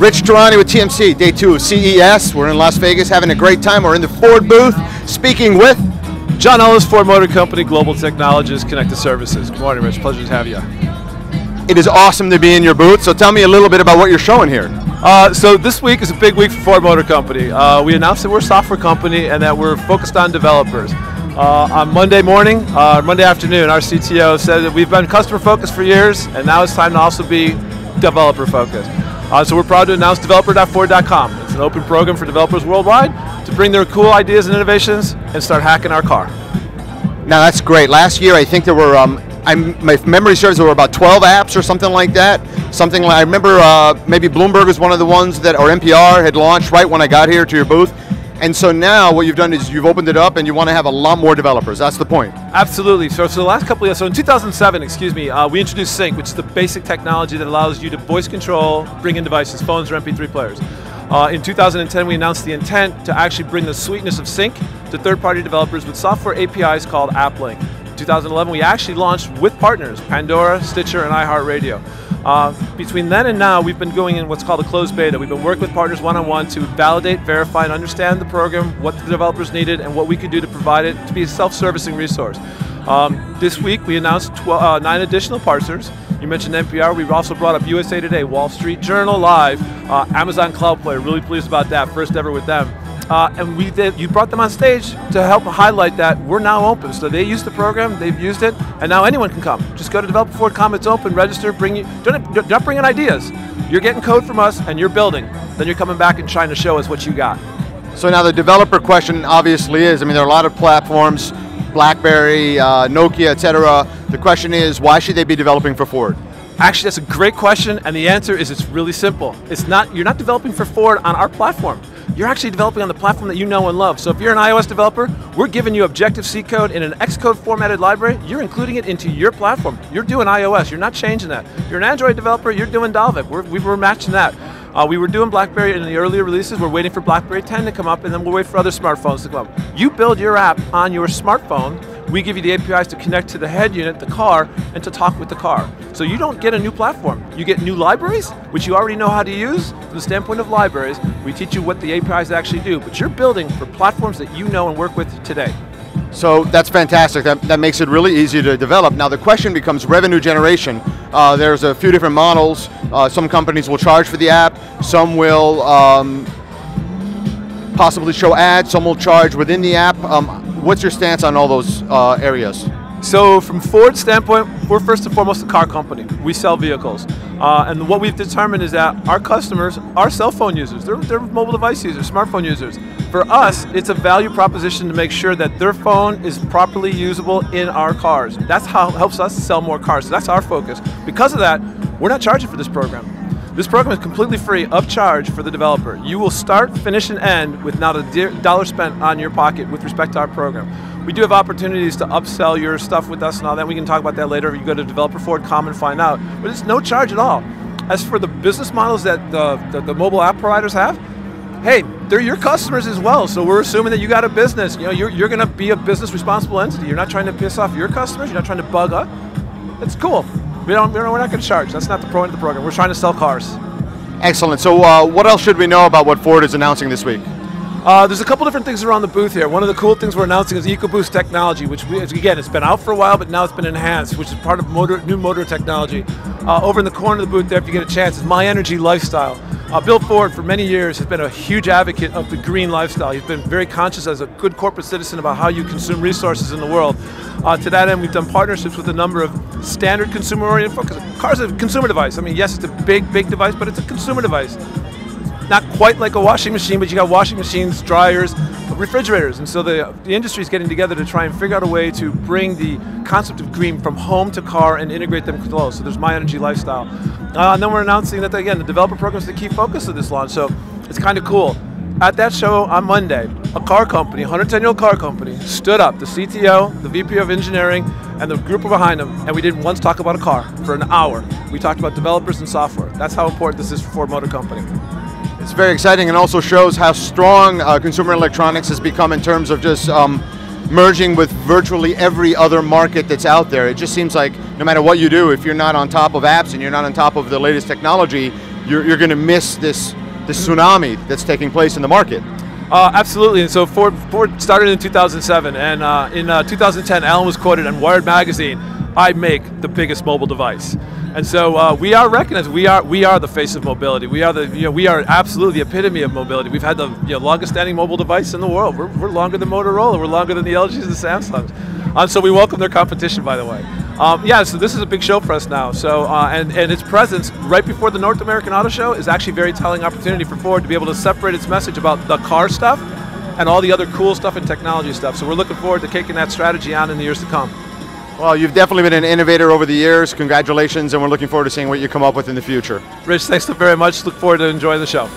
Rich Tehrani with TMC, day 2 of CES. We're in Las Vegas having a great time. We're in the Ford booth speaking with John Ellis, Ford Motor Company, Global Technologist, Connected Services. Good morning, Rich. Pleasure to have you. It is awesome to be in your booth, so tell me a little bit about what you're showing here. So this week is a big week for Ford Motor Company. We announced that we're a software company and that we're focused on developers. On Monday morning, Monday afternoon, our CTO said that we've been customer focused for years and now it's time to also be developer focused. So we're proud to announce developer.ford.com. It's an open program for developers worldwide to bring their cool ideas and innovations and start hacking our car. Now that's great. Last year I think there were, my memory serves, there were about 12 apps or something like that. I remember maybe Bloomberg was one of the ones that, or NPR had launched right when I got here to your booth. And so now what you've done is you've opened it up and you want to have a lot more developers. That's the point. Absolutely. So the last couple of years, so in 2007, we introduced Sync, which is the basic technology that allows you to voice control, bring in devices, phones or MP3 players. In 2010, we announced the intent to actually bring the sweetness of Sync to third-party developers with software APIs called AppLink. In 2011, we actually launched with partners, Pandora, Stitcher, and iHeartRadio. Between then and now, we've been going in what's called a closed beta. We've been working with partners one-on-one to validate, verify, and understand the program, what the developers needed, and what we could do to provide it to be a self-servicing resource. This week, we announced 9 additional partners. You mentioned NPR. We've also brought up USA Today, Wall Street Journal Live, Amazon Cloud Player. Really pleased about that. First ever with them. And you brought them on stage to help highlight that we're now open. So they use the program, they've used it, and now anyone can come. Just go to developer.ford.com, it's open, register, you're not bringing ideas. You're getting code from us and you're building. Then you're coming back and trying to show us what you got. So now the developer question obviously is, there are a lot of platforms, BlackBerry, Nokia, etc. The question is, why should they be developing for Ford? Actually, that's a great question, and the answer is it's really simple. You're not developing for Ford on our platform. You're actually developing on the platform that you know and love. So if you're an iOS developer, we're giving you Objective-C code in an Xcode formatted library. You're including it into your platform. You're doing iOS. You're not changing that. You're an Android developer. You're doing Dalvik. We're matching that. We were doing BlackBerry in the earlier releases. We're waiting for BlackBerry 10 to come up, and then we'll wait for other smartphones to come up. You build your app on your smartphone. We give you the APIs to connect to the head unit, the car, and to talk with the car. So you don't get a new platform. You get new libraries, which you already know how to use. From the standpoint of libraries, we teach you what the APIs actually do, but you're building for platforms that you know and work with today. So that's fantastic. That makes it really easy to develop. Now the question becomes revenue generation. There's a few different models. Some companies will charge for the app. Some will possibly show ads. Some will charge within the app. What's your stance on all those areas? So from Ford's standpoint, we're first and foremost a car company. We sell vehicles. And what we've determined is that our customers are cell phone users. They're mobile device users, smartphone users. For us, it's a value proposition to make sure that their phone is properly usable in our cars. That's how it helps us sell more cars. So that's our focus. Because of that, we're not charging for this program. This program is completely free of charge for the developer. You will start, finish, and end with not a dollar spent on your pocket with respect to our program. We do have opportunities to upsell your stuff with us and all that. We can talk about that later. You go to developer.ford.com and find out. But it's no charge at all. As for the business models that the mobile app providers have, hey, they're your customers as well. So we're assuming that you got a business. You're going to be a business responsible entity. You're not trying to piss off your customers. You're not trying to bug us. It's cool. We're not going to charge. That's not the point of the program. We're trying to sell cars. Excellent. So what else should we know about what Ford is announcing this week? There's a couple different things around the booth here. One of the cool things we're announcing is EcoBoost technology, which again, it's been out for a while, but now it's been enhanced, which is part of new motor technology. Over in the corner of the booth there, if you get a chance, is My Energy Lifestyle. Bill Ford, for many years, has been a huge advocate of the green lifestyle. He's been very conscious as a good corporate citizen about how you consume resources in the world. To that end, we've done partnerships with a number of standard consumer-oriented focus. Cars are a consumer device. Yes, it's a big device, but it's a consumer device. Not quite like a washing machine, but you got washing machines, dryers, refrigerators, and so the industry is getting together to try and figure out a way to bring the concept of green from home to car and integrate them close. So there's My Energy Lifestyle. And then we're announcing that, again, the developer program is the key focus of this launch, so it's kind of cool. At that show on Monday, a car company, 110-year-old car company, stood up, the CTO, the VP of engineering, and the group behind them, and we didn't once talk about a car for an hour. We talked about developers and software. That's how important this is for Ford Motor Company. It's very exciting and also shows how strong consumer electronics has become in terms of just merging with virtually every other market that's out there. It just seems like no matter what you do, if you're not on top of apps and you're not on top of the latest technology, you're going to miss this tsunami that's taking place in the market. Absolutely, and so Ford started in 2007, and in 2010, Alan was quoted on Wired magazine, "I make the biggest mobile device." And so we are recognized. We are the face of mobility. We are absolutely the epitome of mobility. We've had the longest-standing mobile device in the world. We're longer than Motorola. We're longer than the LGs and the Samsungs. So we welcome their competition, by the way. So this is a big show for us now. So and its presence right before the North American Auto Show is actually a very telling opportunity for Ford to be able to separate its message about the car stuff and all the other cool stuff and technology stuff. So we're looking forward to taking that strategy on in the years to come. Well, you've definitely been an innovator over the years. Congratulations, and we're looking forward to seeing what you come up with in the future. Rich, thanks so very much. Look forward to enjoying the show.